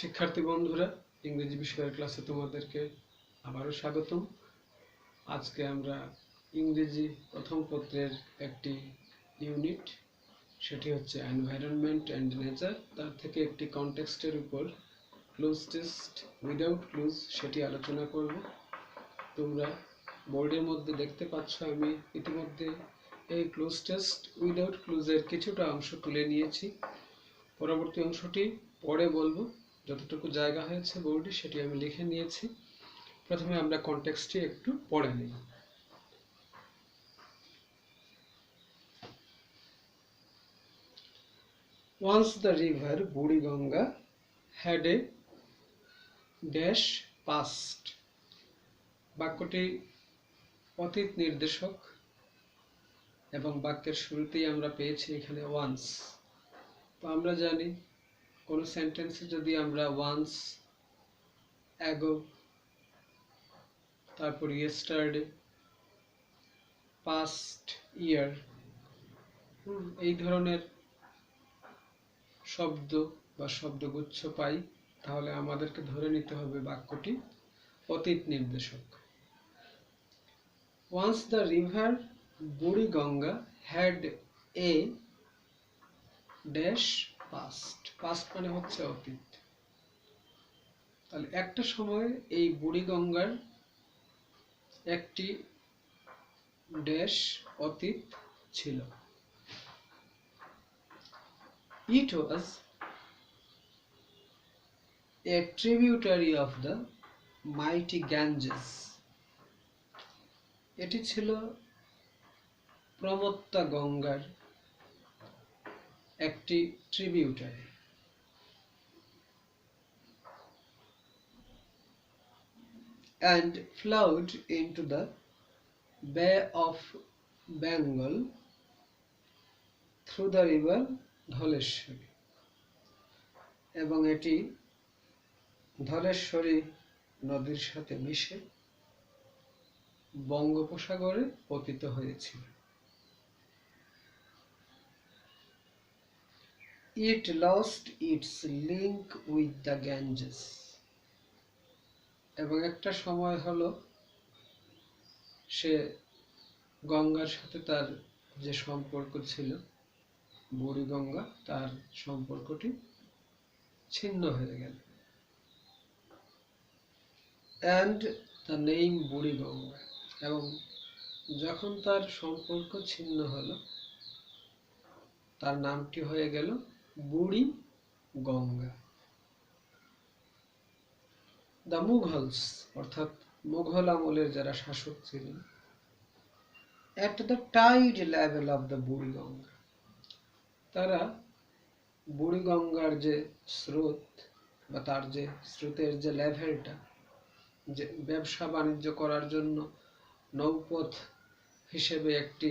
শিক্ষার্থী বন্ধুরা, ইংরেজি বিষয়ের ক্লাসে তোমাদেরকে আবারও স্বাগতম। আজকে আমরা ইংরেজি প্রথম পত্রের একটি ইউনিট, সেটি হচ্ছে এনভায়রনমেন্ট অ্যান্ড নেচার, তার থেকে একটি কনটেক্সটের উপর ক্লুজ টেস্ট উইদাউট ক্লুজ সেটি আলোচনা করব। তোমরা বোর্ডের মধ্যে দেখতে পাচ্ছ আমি ইতিমধ্যে এই ক্লুজ টেস্ট উইদাউট ক্লুজের কিছুটা অংশ তুলে নিয়েছি। পরবর্তী অংশটি পরে বলবো। যতটুকু জায়গা হয়েছে বোর্ডে সেটি আমি লিখে নিয়েছি। প্রথমে আমরা কনটেক্সটটি একটু পড়ে নিই। Once the river Buriganga had a dash past. বাক্যটি অতীত নির্দেশক এবং বাক্যের শুরুতেই আমরা পেয়েছি এখানে ওয়ান্স। তো আমরা জানি কোন সেন্টেন্সে যদি আমরা ওয়ান্স, অ্যাগো, তারপর ইয়েস্টারডে, পাস্ট, ইয়ার এই ধরনের শব্দ বা শব্দগুচ্ছ পাই, তাহলে আমাদেরকে ধরে নিতে হবে বাক্যটি অতীত নির্দেশক। Once the river Buriganga had a dash past. Past মানে হচ্ছে অতীত। তাহলে একটা সময় এই বুড়িগঙ্গার একটি ড্যাশ অতীত ছিল। It was a tributary of the mighty Ganges. এটি ছিল প্রমত্তা গঙ্গার একটি tributary. And flowed into the Bay of Bengal through the river Dhaleshwari, এবং এটি ধলেশ্বরী নদীর সাথে মিশে বঙ্গোপসাগরে পতিত হয়েছিল। It lost its link with the Ganges. এবং একটা সময় হলো সে গঙ্গার সাথে তার যে সম্পর্ক ছিল, বুড়িগঙ্গা, তার সম্পর্কটি ছিন্ন হয়ে গেল। And the name বুড়িগঙ্গা, এবং যখন তার সম্পর্ক ছিন্ন হলো তার নামটি হয়ে গেল বুড়ি গঙ্গা। The Mughals, অর্থাৎ মুঘল আমলের যারা শাসক ছিলেন, at the tide level of the Buriganga, তারা বুড়িগঙ্গার যে স্রোত বা তার যে স্রোতের যে লেভেলটা, যে ব্যবসা বাণিজ্য করার জন্য নৌপথ হিসেবে একটি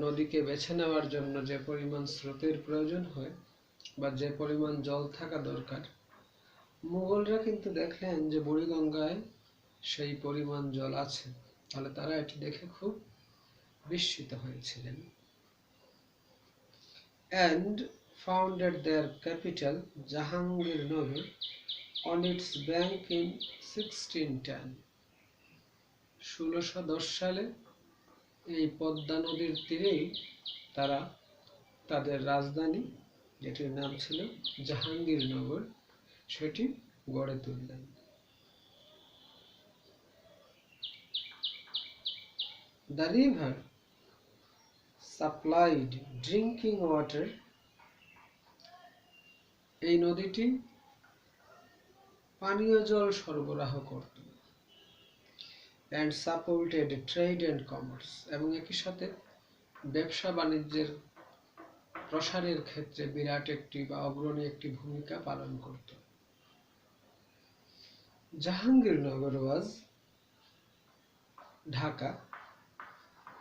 নদীকে বেছে নেওয়ার জন্য যে পরিমাণ স্রোতের প্রয়োজন হয় বা যে পরিমাণ জল থাকা দরকার, মুঘলরা কিন্তু দেখলেন যে বুড়িগঙ্গায় সেই পরিমাণ জল আছে। তাহলে তারা এটি দেখে খুব বিস্মিত হয়েছিলেন। And founded their capital Jahangirnagar on its bank in 1610. 1610 সালে এই পদ্মা নদীর তীরেই তারা তাদের রাজধানী, যেটির নাম ছিল জাহাঙ্গীরনগর, সেটি গড়ে তুললেন। The river supplied drinking water. এই নদীটি পানীয় জল সরবরাহ করত। And supported trade and commerce, এবং একই সাথে ব্যবসা বাণিজ্যের প্রসারের ক্ষেত্রে বিরাট একটি বা অগ্রণী একটি ভূমিকা পালন করত। Jahangirnagar was Dhaka,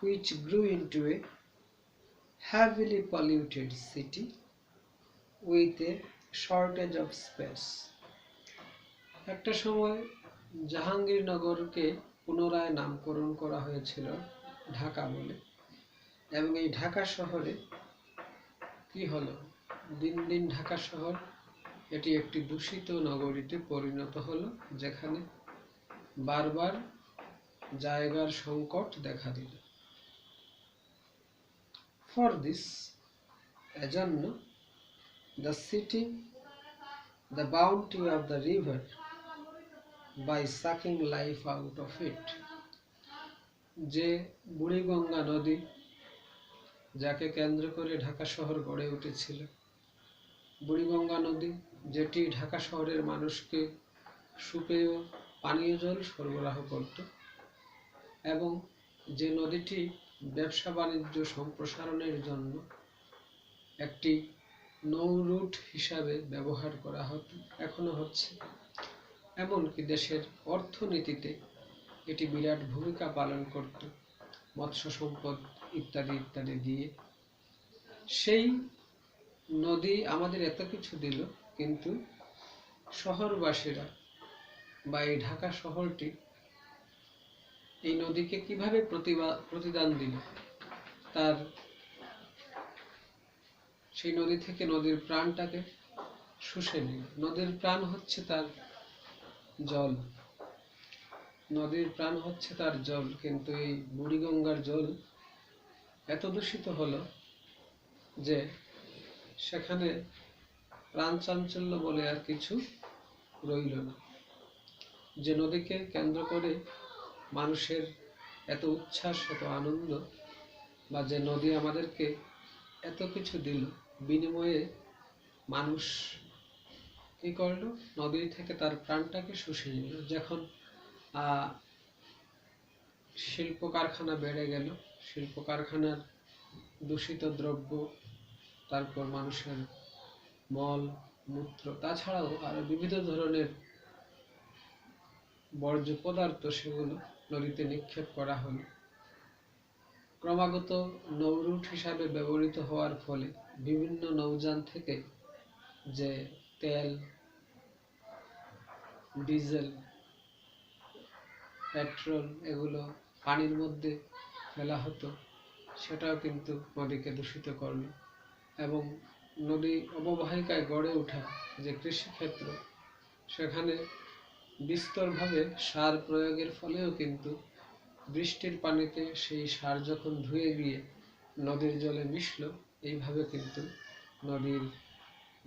which grew into a heavily polluted city with a shortage of space. একটা সময় জাহাঙ্গীরনগরকে পুনরায় নামকরণ করা হয়েছিল ঢাকা বলে, এবং এই ঢাকা শহরে কি হলো, দিন দিন ঢাকা শহর এটি একটি দূষিত নগরীতে পরিণত হলো, যেখানে বারবার জায়গার সংকট দেখা দিল। For this, এজন্য, the city, the bounty of the river, by sucking life out of it, যে বুড়িগঙ্গা নদী, যাকে কেন্দ্র করে ঢাকা শহর গড়ে উঠেছিল, বুড়িগঙ্গা নদী যেটি ঢাকা শহরের মানুষকে সুপেয় পানীয় জল সরবরাহ করত, এবং যে নদীটি ব্যবসা বাণিজ্য সম্প্রসারণের জন্য একটি নৌরুট হিসাবে ব্যবহার করা হতো, এখনো হচ্ছে। এমনকি দেশের অর্থনীতিতে এটি বিরাট ভূমিকা পালন করত, মৎস্য সম্পদ ইত্যাদি ইত্যাদি দিয়ে। সেই নদী আমাদের এত কিছু দিল, কিন্তু শহরবাসীরা বা এই ঢাকা শহরটি এই নদীকে কিভাবে প্রতিদান দিল, তার সেই নদী থেকে নদীর প্রাণটাকে শুষে নিল। নদীর প্রাণ হচ্ছে তার জল, নদীর প্রাণ হচ্ছে তার জল, কিন্তু এই বুড়িগঙ্গার জল এত দূষিত হলো যে সেখানে প্রাণ চাঞ্চল্য বলে আর কিছু রইল না। যে নদীকে কেন্দ্র করে মানুষের এত উচ্ছ্বাস, এত আনন্দ, বা যে নদী আমাদেরকে এত কিছু দিল, বিনিময়ে মানুষ কি করলো? নদী থেকে তার প্রাণটাকে শুষে নিল। যখন শিল্প কারখানা বেড়ে গেল, শিল্প কারখানার দূষিত দ্রব্য, তারপর মানুষের মল মূত্র, তাছাড়াও আরো বিবিধ ধরনের বর্জ্য পদার্থ, সেগুলো নদীতে নিক্ষেপ করা হলো। ক্রমাগত নৌরুট হিসাবে ব্যবহৃত হওয়ার ফলে বিভিন্ন নৌযান থেকে যে তেল, ডিজেল, পেট্রোল এগুলো পানির মধ্যে ফেলা হতো, সেটাও কিন্তু নদীকে দূষিত করলো। এবং নদী অববাহিকায় গড়ে ওঠা যে কৃষিক্ষেত্র, সেখানে বিস্তরভাবে সার প্রয়োগের ফলেও কিন্তু বৃষ্টির পানিতে সেই সার যখন ধুয়ে গিয়ে নদীর জলে মিশল, এইভাবে কিন্তু নদীর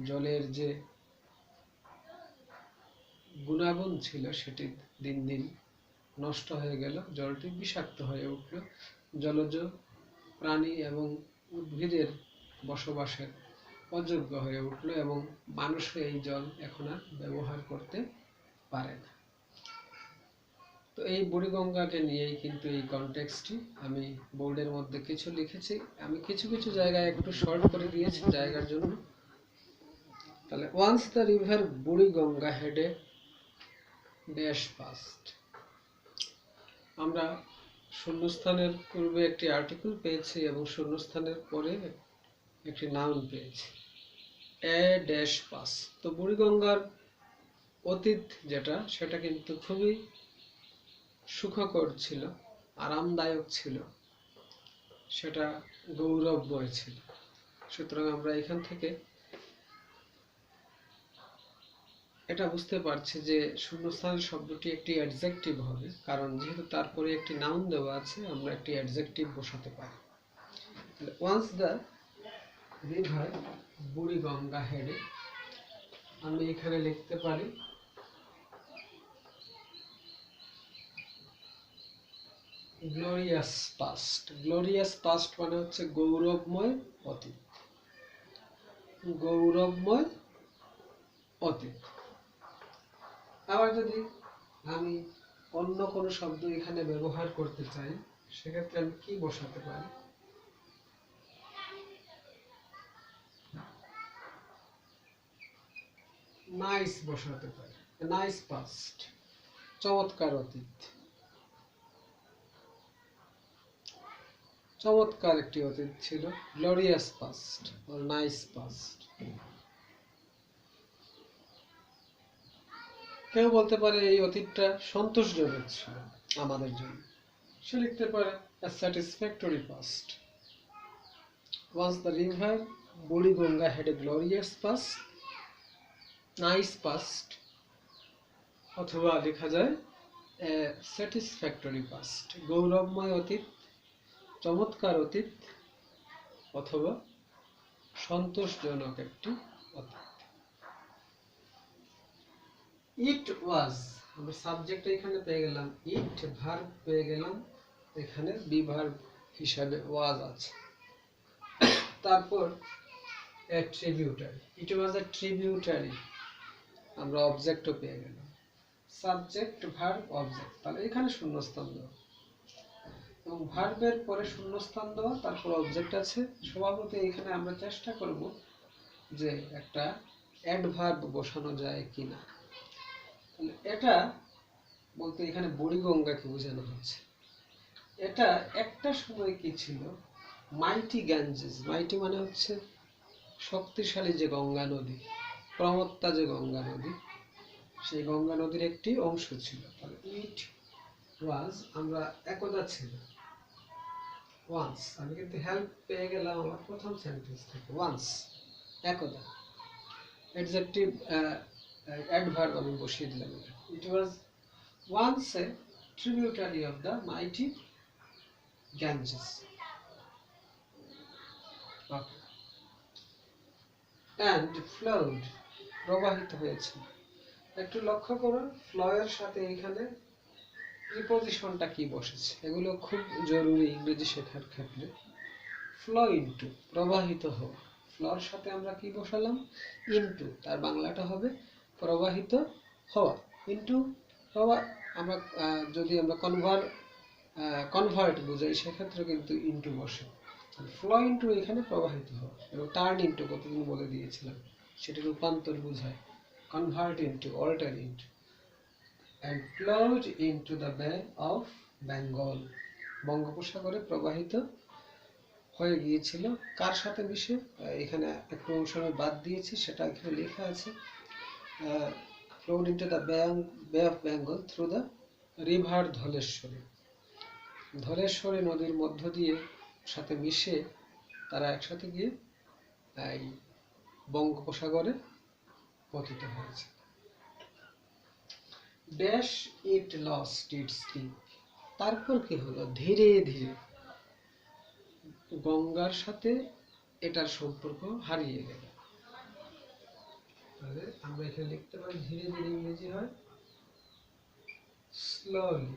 জলের যে গুণাগুণ ছিল সেটি দিন দিন নষ্ট হয়ে গেল, জলটি বিষাক্ত হয়ে উঠল, জলজ প্রাণী এবং উদ্ভিদের বসবাসের অযোগ্য হয়ে উঠল, এবং মানুষও এই জল এখন আর ব্যবহার করতে পারে না। তো এই বুড়িগঙ্গাকে নিয়েই কিন্তু এই কনটেক্সটটি আমি বোর্ডের মধ্যে কিছু লিখেছি। আমি কিছু কিছু জায়গায় একটু শর্ট করে দিয়েছি জায়গার জন্য। তাহলে once the river Buriganga had a dash past, আমরা শূন্যস্থানের পূর্বে একটি আর্টিকেল পেয়েছি এবং শূন্যস্থানের পরে একটি নাউন পেয়েছি, এ ড্যাশ পাস। তো বুড়িগঙ্গার অতীত যেটা, সেটা কিন্তু খুবই সুখকর ছিল, আরামদায়ক ছিল, সেটা গৌরবময় ছিল। সুতরাং আমরা এখান থেকে এটা বুঝতে পারছি যে শূন্যস্থানের শব্দটি একটি অ্যাডজেক্টিভ হবে, কারণ যেহেতু তারপরে একটি নাউন দেওয়া আছে, আমরা একটি অ্যাডজেক্টিভ বসাতে পারি। ওয়ান্স দ্য রিভার বুড়িগঙ্গা হেডে, আমি এখানে লিখতে পারি গ্লোরিয়াস পাস্ট। গ্লোরিয়াস পাস্ট মানে হচ্ছে গৌরবময় অতীত, গৌরবময় অতীত। আবার যদি আমি অন্য কোনো শব্দ এখানে ব্যবহার করতে চাই, সেক্ষেত্রে আমি কি বসাতে পারি? নাইস বসাতে পারি, নাইস পাস্ট, চমৎকার অতীত, চমৎকার একটি অতীত ছিল, glorious past or nice past. কেউ বলতে পারে এই অতীতটা সন্তোষজনক ছিল আমাদের জন্য, সে লিখতে পারে a satisfactory past. Once the river Buriganga had a glorious past, nice past, অথবা লেখা যায় স্যাটিসফ্যাক্টরি পাস্ট, গৌরবময় অতীত, চমৎকার অতীত, অথবা সন্তোষজনক একটি অতীত। ইট ওয়াজ, আমরা সাবজেক্ট এখানে পেয়ে গেলাম ইট, ভার্ব পেয়ে গেলাম এখানে বি ভার্ব হিসাবে ওয়াজ আছে। তারপর ট্রিবিউটারি, ইট ওয়াজ এ ট্রিবিউটারি, আমরা অবজেক্টও পেয়ে গেলাম, সাবজেক্ট ভার্ব অবজেক্ট, তাহলে এখানে শূন্যস্থান দেওয়া এবং ভার্বের পরে শূন্যস্থান দেওয়া, তারপর অবজেক্ট আছে। স্বভাবত এখানে আমরা চেষ্টা করব যে একটা অ্যাডভার্ব বসানো যায় কিনা। তাহলে এটা বলতে এখানে বুড়িগঙ্গাকে বোঝানো হচ্ছে। এটা একটা সময় কি ছিল, মাইটি গ্যাঞ্জেস, মাইটি মানে হচ্ছে শক্তিশালী যে গঙ্গা নদী, প্রমত্তা যে গঙ্গা নদী, সেই গঙ্গা নদীর একটি অংশ ছিল। তাহলে ইট ওয়াজ, আমরা একদা ছিল, ওয়ান্স, আমি কিন্তু হেল্প পেয়ে গেলাম আমার প্রথম সেন্টেন্স থেকে, ওয়ান্স একদা, অ্যাডজেক্টিভ অ্যাডভার্ব আমি বসিয়ে দিলাম। It was once a tributary of the mighty Ganges. And flowed, প্রবাহিত হয়েছে। একটু লক্ষ্য করুন ফ্লোয়ের সাথে এখানে প্রিপজিশনটা কি বসেছে, এগুলো খুব জরুরি ইংরেজি শেখার ক্ষেত্রে। ফ্লো ইনটু, প্রবাহিত হওয়া, ফ্লোর সাথে আমরা কি বসালাম, ইনটু, তার বাংলাটা হবে প্রবাহিত হওয়া। ইনটু হওয়া, আমরা যদি আমরা কনভার্ট বুঝাই সেক্ষেত্রে কিন্তু ইনটু বসে। ফ্লো ইনটু এখানে প্রবাহিত হওয়া, এবং টার্ন ইনটু কতদিন বলে দিয়েছিলাম, সেটা রূপান্তর বোঝায়, convert into, alter into. and flowed into the Bay of Bengal, বঙ্গোপসাগরে প্রবাহিত হয়ে গিয়েছিল। কার সাথে মিশে, এখানে একটু অংশ আমি বাদ দিয়েছি, সেটা এখানে লেখা আছে, flowed into the Bay of Bengal through the river Dhaleshwari, Dhaleshwari নদীর মধ্য দিয়ে সাথে মিশে তারা একসাথে গিয়ে এই বঙ্গোপসাগরে পতিত হয়েছে। Dash it lost its link, তারপর কি হলো, ধীরে ধীরে গঙ্গার সাথে এটার সম্পর্ক হারিয়ে গেল। তাহলে আমরা এখানে লিখতে পারি ধীরে ধীরে, ইংরেজি হয় স্লোলি,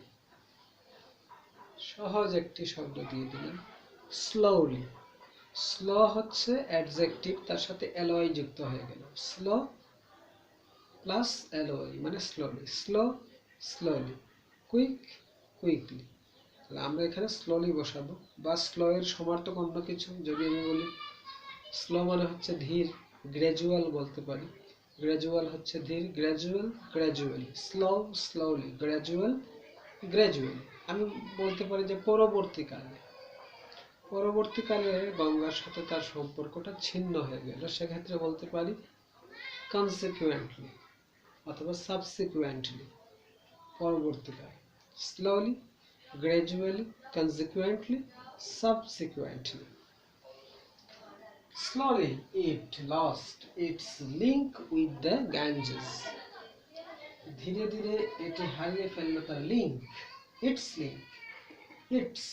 সহজ একটি শব্দ দিয়ে দিলাম স্লোলি। স্লো হচ্ছে অ্যাডজেক্টিভ, তার সাথে এলওয়াই যুক্ত হয়ে গেল, স্লো প্লাস এলওয়াই মানে slowly, slow slowly, quick quickly. তাহলে আমরা এখানে স্লোলি বসাবো, বা স্লো এর সমার্থক অন্য কিছু যদি আমি বলি, স্লো মানে হচ্ছে ধীর, গ্র্যাজুয়াল বলতে পারি, গ্র্যাজুয়াল হচ্ছে ধীর, gradual gradually, slow slowly, gradual gradually. আমি বলতে পারি যে পরবর্তীকালে, পরবর্তীকালে গঙ্গার সাথে তার সম্পর্কটা ছিন্ন হয়ে গেল, সেক্ষেত্রে বলতে পারি কনসিকুয়েন্টলি অথবা সাবসিকুয়েন্টলি, পরবর্তীকালে, slowly, gradually, consequently, subsequently. Slowly it lost its link with the Ganges, ধীরে ধীরে এটি হারিয়ে ফেলল তার link, it's link, it's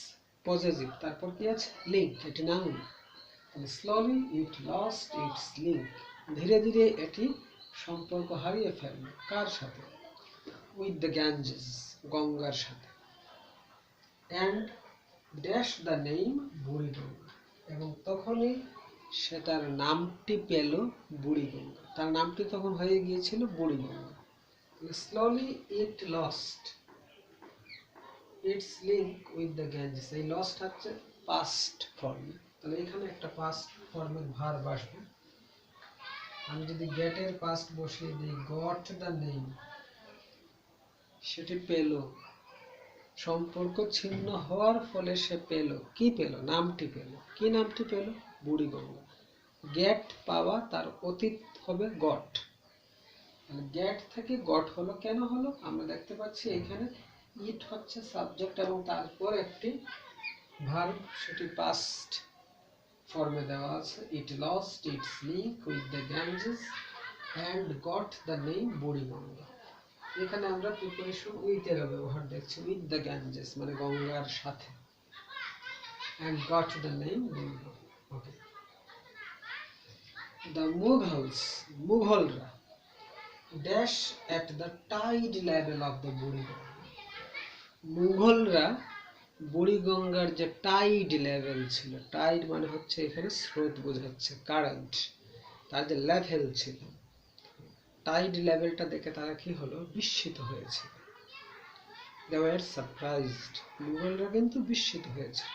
possessive, তারপর কি আছে লিঙ্ক, এটি নাউন। স্লোলি ইট লস্ট ইটস লিঙ্ক, ধীরে ধীরে এটি সম্পর্ক হারিয়ে ফেলল, কার সাথে, উইথ দ্য গ্যাঞ্জেস, গঙ্গার সাথে। And dash the name Buriganga, এবং তখনই সেটার নামটি পেল বুড়িগঙ্গা, তার নামটি তখন হয়ে গিয়েছিল Buriganga. Slowly it lost its link with the Ganges, এই লস্ট হচ্ছে পাস্ট ফর্ম, তাহলে এখানে একটা পাস্ট ফর্মের ভার্ব আসবে। আমি যদি গেট এর পাস্ট বসিয়ে দিই, গট দ্য নেম, সেটি পেল, সম্পর্ক ছিন্ন হওয়ার ফলে সে পেল, কি পেল, নামটি পেল, কি নামটি পেল, বুড়িগঙ্গা। গেট পাওয়া, তার অতীত হবে গট, গেট থেকে গট হলো, কেন হলো, আমরা দেখতে পাচ্ছি এখানে ইট হচ্ছে সাবজেক্ট এবং তারপর একটি ভার্ব, সেটি পাস্ট ফর্মে দেওয়া আছে, it lost its link with the Ganges and got the name Buriganga. এখানে আমরা প্রিপারেশন উইথ এর ব্যবহার দেখছি, উইথ দ্য গ্যাঞ্জেস মানে গঙ্গার সাথে, and got the name Buriganga. Okay, the Mughals, মুঘলরা dash at the tide level of the Buriganga. মুঘলরা বুড়িগঙ্গার যে টাইড লেভেল ছিল, টাইড মানে হচ্ছে এখানে স্রোত বোঝাচ্ছে, কারেন্ট, তার যে লেভেল ছিল, টাইড লেভেলটা দেখে তারা কি হলো, বিস্মিত হয়েছে। they were surprised, মুঘলরা কিন্তু বিস্মিত হয়েছে।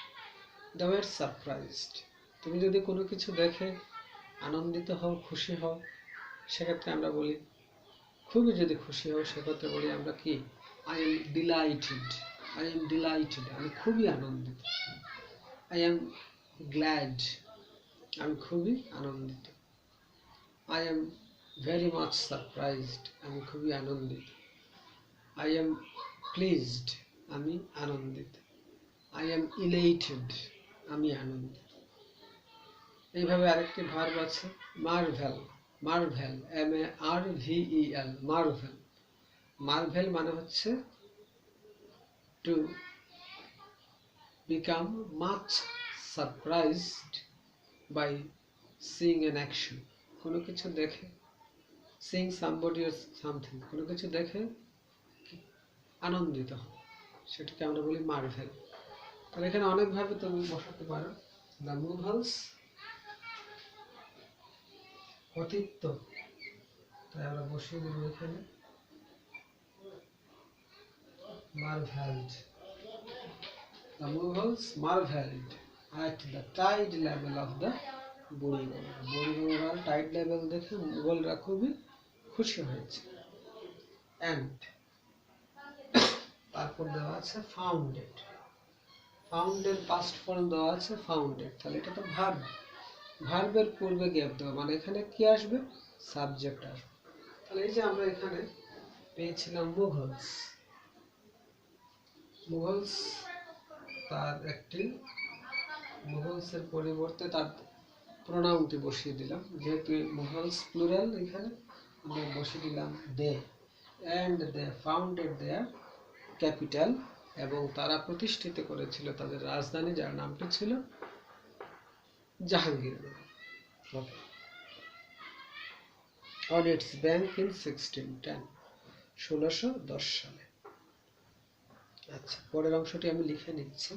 they were surprised, তুমি যদি কোনো কিছু দেখে আনন্দিত হও, খুশি হও, সেক্ষেত্রে আমরা বলি, খুবই যদি খুশি হও সেক্ষেত্রে বলি আমরা কি, I am delighted, I am delighted, আমি খুবই আনন্দিত। I am glad, আমি খুবই আনন্দিত। I am very much surprised, আমি খুবই আনন্দিত। I am pleased, আমি আনন্দিত। I am elated, আমি আনন্দিত। এইভাবে আরেকটি ভার্ব আছে Marvel, Marvel, MARVEL, Marvel. Marvel মানে হচ্ছে to become much surprised by seeing an action, কোনো কিছু দেখে, seeing somebody or something, কোনো কিছু দেখে আনন্দিত হয়, সেটাকে আমরা বলি মার্ভেল। তাহলে এখানে অনেকভাবে তুমি বসাতে পারো। দ্য মুঘলস অতীত, তাই আমরা বসিয়ে দেবো এখানে marveled, the Mughals marveled at the tide level of the Buriganga. বুড়িগঙ্গার টাইড লেভেল দেখে মুঘলরা খুবই খুশি হয়েছে। and তারপর দেওয়া আছে founded, ফাউন্ডের পাস্ট ফর্ম দেওয়া আছে ফাউন্ডেড, তাহলে এটা তো ভার্ব, ভার্বের পূর্বে গ্যাপ দেওয়া মানে এখানে কি আসবে, সাবজেক্ট আসবে। তাহলে এই যে আমরা এখানে পেয়েছিলাম মুঘলস, মুঘলস, তার একটি মুঘলসের পরিবর্তে তার প্রোনাউনটি বসিয়ে দিলাম, যেহেতু মুঘলস প্লুরাল এখানে আমরা বসিয়ে দিলাম দে, and they founded their capital, এবং তারা প্রতিষ্ঠিত করেছিল তাদের রাজধানী, যার নামটি ছিল জাহাঙ্গীরনগর। ওকে, on its bank in 1610, 1610 সালে। আচ্ছা, পরের অংশটি আমি লিখে নিচ্ছি।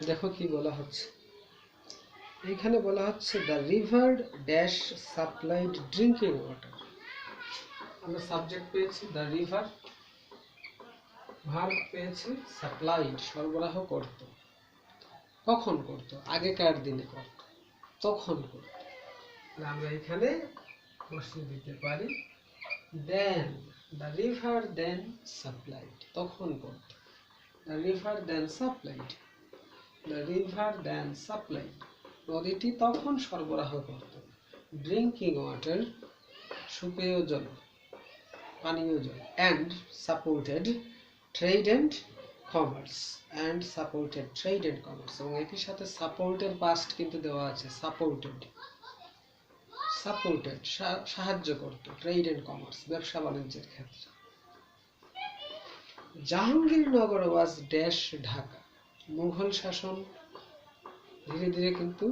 দেখো কি বলা হচ্ছে, এখানে বলা হচ্ছে the river dash supplied drinking water. আমরা সাবজেক্ট পেয়েছি দ্য রিভার, ভার্ব পেয়েছি সাপ্লাইড, সরবরাহ করত। কখন করত? আগেকার দিনে করত, তখন করত। আমরা এখানে বসিয়ে দিতে পারি then, the river then supplied, তখন করত। The river then supplied, the river then supplied, নদীটি তখন সরবরাহ করত ড্রিঙ্কিং ওয়াটার, সুপেয় জল, পানীয় জল, and supported trade and commerce, and supported trade and commerce, এবং এটির সাথে সাপোর্টের পাস্ট কিন্তু দেওয়া আছে, সাপোর্টেড, সাপোর্টেড সাহায্য করত ট্রেড অ্যান্ড কমার্স, ব্যবসা বাণিজ্যের ক্ষেত্রে। জাহাঙ্গীরনগর ওয়াজ ড্যাশ ঢাকা, মুঘল শাসন ধীরে ধীরে কিন্তু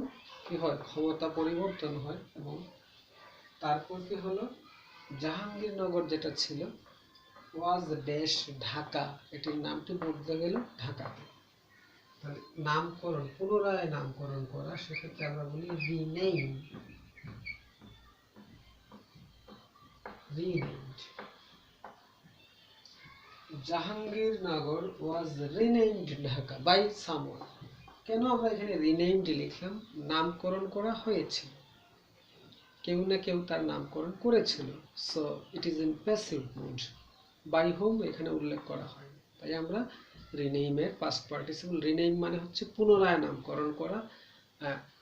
কি হয়, ক্ষমতা পরিবর্তন হয়, এবং তারপর কি হলো, জাহাঙ্গীরনগর যেটা ছিল ওয়াজ ড্যাশ ঢাকা, এটির নামটি বদলে গেল ঢাকা। তাহলে নামকরণ, পুনরায় নামকরণ করা, সেক্ষেত্রে আমরা বলি rename, renamed. Jahangirnagar was renamed Dhaka by someone. কেন আমরা এখানে রিনেমড লিখলাম? নামকরণ করা হয়েছে, কেউ না কেউ তার নামকরণ করেছিল। So it is in passive mood, by whom এখানে উল্লেখ করা হয়, তাই আমরা রিনেইমের পাস্ট পার্টিসিপল, রিনেইম মানে হচ্ছে পুনরায় নামকরণ করা,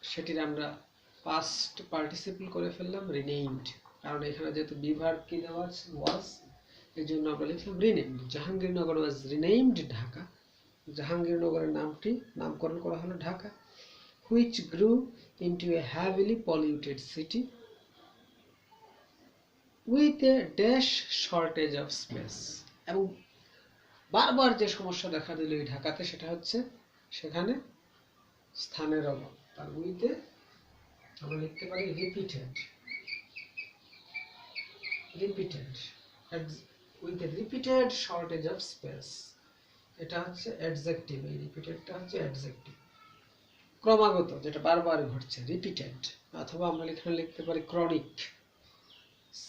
সেটির আমরা পাস্ট পার্টিসিপল করে ফেললাম রিনেইমড, কারণ এখানে যেহেতু বিভার্ব কি দেওয়া আছে ওয়াজ, এই জন্য আমরা লিখলাম রিনেইমড। জাহাঙ্গীরনগর ওয়াজ রিনেইমড ঢাকা, জাহাঙ্গীরনগরের নামটি নামকরণ করা হলো Dhaka. Which grew into a heavily polluted city with a dash shortage of speech, এবং বারবার যে সমস্যা দেখা দিল এই ঢাকাতে, সেটা হচ্ছে সেখানে স্থানের অভাব। তার উইথে আমরা লিখতে পারি repeated, repeated, with a repeated shortage of speech, এটা হচ্ছে অ্যাডজেক্টিভ, এই রিপিটেডটা হচ্ছে অ্যাডজেক্টিভ, ক্রমাগত যেটা বারবার ঘটছে, রিপিটেড। অথবা আমরা এখানে লিখতে পারি chronic,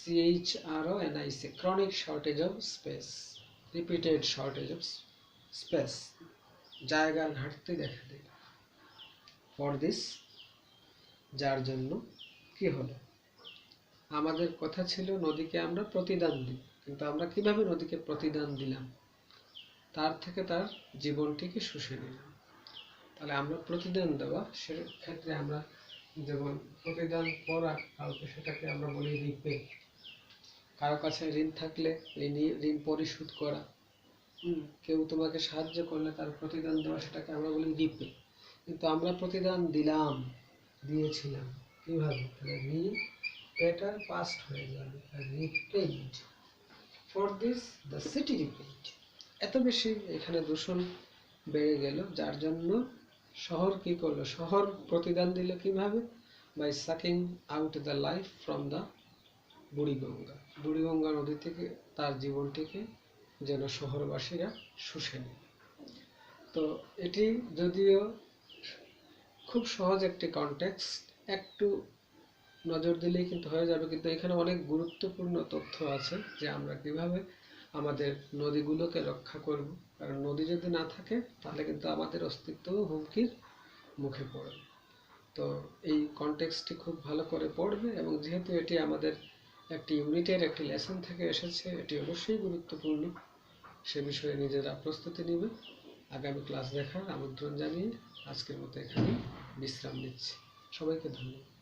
CHRONIC, chronic shortage of space, repeated shortage of space, জায়গার ঘাটতি দেখা দেয়। ফর দিস, যার জন্য কি হলো, আমাদের কথা ছিল নদীকে আমরা প্রতিদান দিই, কিন্তু আমরা কিভাবে নদীকে প্রতিদান দিলাম, তার থেকে তার জীবনটিকে শুষে নিলাম। তাহলে আমরা প্রতিদান দেওয়া, সেক্ষেত্রে আমরা যেমন প্রতিদান করা কাউকে, সেটাকে আমরা বলি রিপে। কারো কাছে ঋণ থাকলে ঋণ পরিশোধ করা, কেউ তোমাকে সাহায্য করলে তার প্রতিদান দেওয়া, সেটাকে আমরা বলি রিপে। কিন্তু আমরা প্রতিদান দিলাম, দিয়েছিলাম, কিভাবে? রিপেটার পাস্ট হয়ে যাবে, repaid. For this the city repaid. এত বেশি এখানে দূষণ বেড়ে গেল, যার জন্য শহর কি করলো, শহর প্রতিদান দিল কিভাবে? By sucking out the life from the Buriganga, Buriganga নদী থেকে তার জীবনটিকে যেন শহরবাসীরা শুষে নেয়। তো এটি যদিও খুব সহজ একটি কনটেক্সট, একটু নজর দিলেই কিন্তু হয়ে যাবে, কিন্তু এখানে অনেক গুরুত্বপূর্ণ তথ্য আছে যে আমরা কিভাবে আমাদের নদীগুলোকে রক্ষা করব, কারণ নদী যদি না থাকে তাহলে কিন্তু আমাদের অস্তিত্বও হুমকির মুখে পড়বে। তো এই কনটেক্সটটি খুব ভালো করে পড়বে, এবং যেহেতু এটি আমাদের একটি ইউনিটের একটি লেসন থেকে এসেছে, এটি অবশ্যই গুরুত্বপূর্ণ, সে বিষয়ে নিজেরা প্রস্তুতি নেবে। আগামী ক্লাস দেখার আমন্ত্রণ জানিয়ে আজকের মতো এখানে বিশ্রাম নিচ্ছি। সবাইকে ধন্যবাদ।